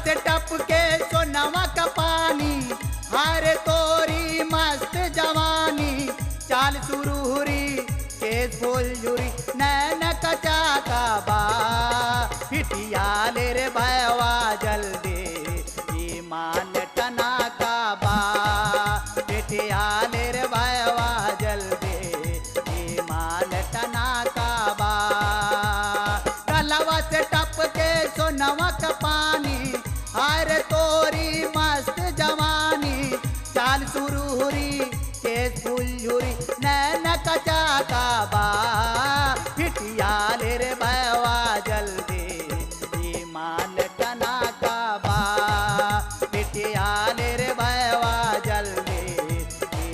से टपके सोनवा का पानी, हारे तोरी मस्त जवानी, चाल सुरूरी केस फूलझुरी नैन कचा का बा, पिटिया ले रे भैया जल्दी ईमान टना का बा, पिटिया ले रे भैया जल्दी ईमान टना का बा। गलवा से टपके सोनवा का पानी, हारे तोरी मस्त जवानी, चाल सुरूरी केस फूलझुरी नैन कचा का बा, पिटिया ले रे भैया जल्दी ईमान टना का बा, पिटिया ले रे भैया जल्दी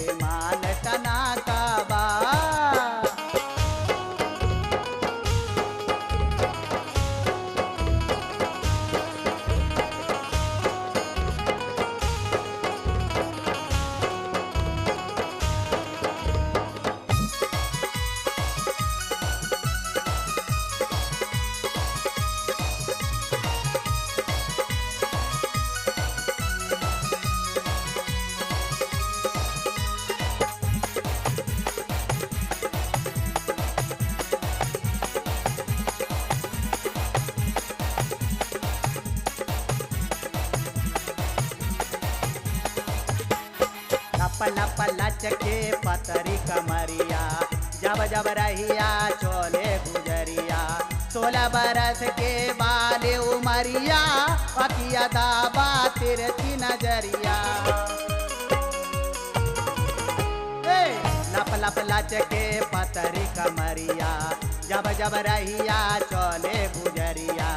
ईमान टना का बा। लप लप लचके पतरी कमरिया, जब जब रहिया चोले गुजरिया, 16 बरस के बाले उमरिया, पकिया दाबा तिरछी नजरिया। लप लप लचके पतरी कमरिया, जब जब रहिया चोले गुजरिया,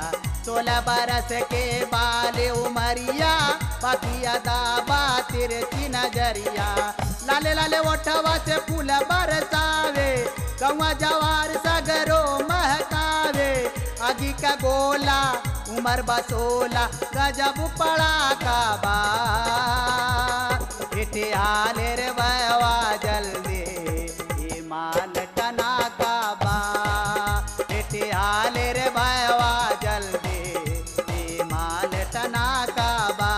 16 बरस के बाले उमरिया, पकिया दाबा तिरछी नजरिया। लाले लाले ओठवा से फूल बरसावे, गौवा जवार सगरो महकावे, आगी का गोला उमर बसोला, गजब पड़ा का बा, पिटिया ले रे भैया जल्दी ईमान टना का बा, पिटिया ले रे भैया जल्दी ईमान टना का बा।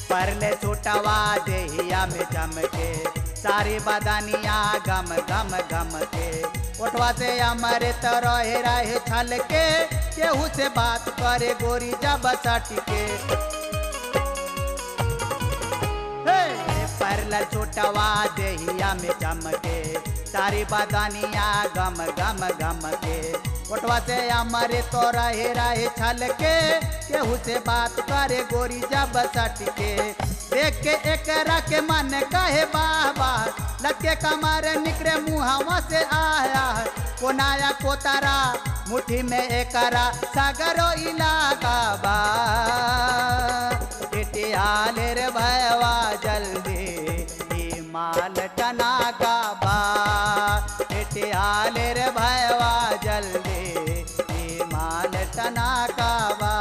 परले छुटवा देहिया में चमके, सारी बदनिया गम गम गम के, उठवा से अमृत रहे रहे छल के, केहू से बात करे गोरी जब सटके। परले छुटवा देहिया में चमके, सारी बदनिया गम गम गम के, उठवा से अमृत रहे रहे छल के, केहू से बात करे गोरी जब सटके। देख के एकरा के मन कहे वाह वाह, लटके कमर निकले मुहावा से आया, कोनाया कोतारा मुट्ठी में एकरा सागरो इलाका बा, पिटिया ले रे भैया जल्दी ईमान टना का बा, पिटिया ले रे भैया जल्दी ईमान टना का बा।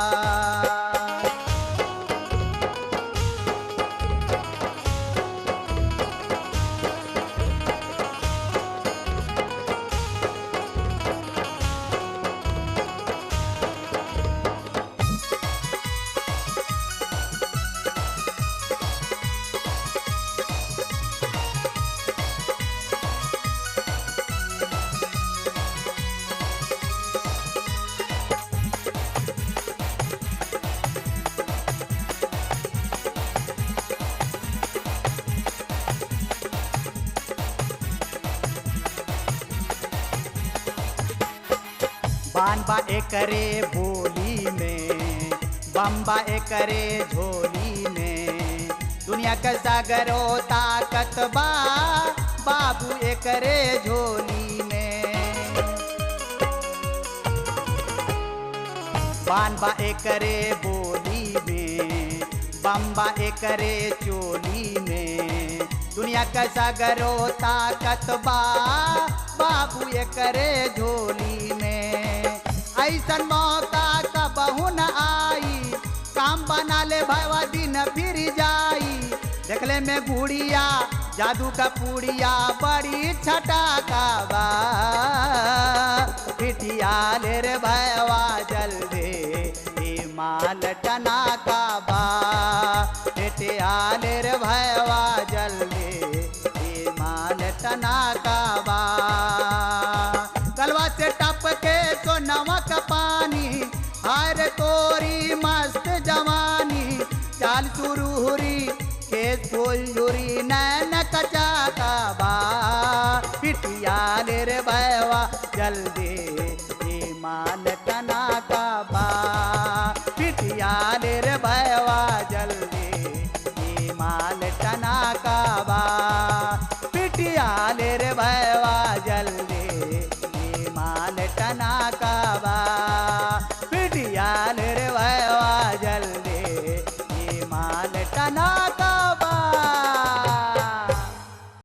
बानबा एकरे बोली में, बम्बा एकरे झोली में, दुनिया के सागरो ताकत बा बाबू एकरे झोली में। बान बा एकरे बोली में, बम्बा एकरे चोली में। दुनिया का सागरो ताकत बा बाबू एकरे झोली में। ऐसन मौका कबहू न आई, काम बना ले भैया दिन फिर जाई। देखले में गुड़िया जादू का पुड़िया बड़ी छटाका बा। पिटिया ले रे भैया जल्दी ई माल टना का बा। पिटिया ले रे भैया जल्दी ई माल टना का बा। कलवा से टप के सोनवा का पानी, हर तोरी मस्त जवानी। चाल सुरूरी खेत फुलझुरी नैन कचा का बा। पिटिया ले रे भैया जल्दी ई माल टना का बा। पिटिया ले रे भैया जल्दी ई माल टना का बा। पिटिया ले रे भैया जल्दी ई माल टना का बा। पिटिया ले रे भैया जल्दी ई माल टना का बा।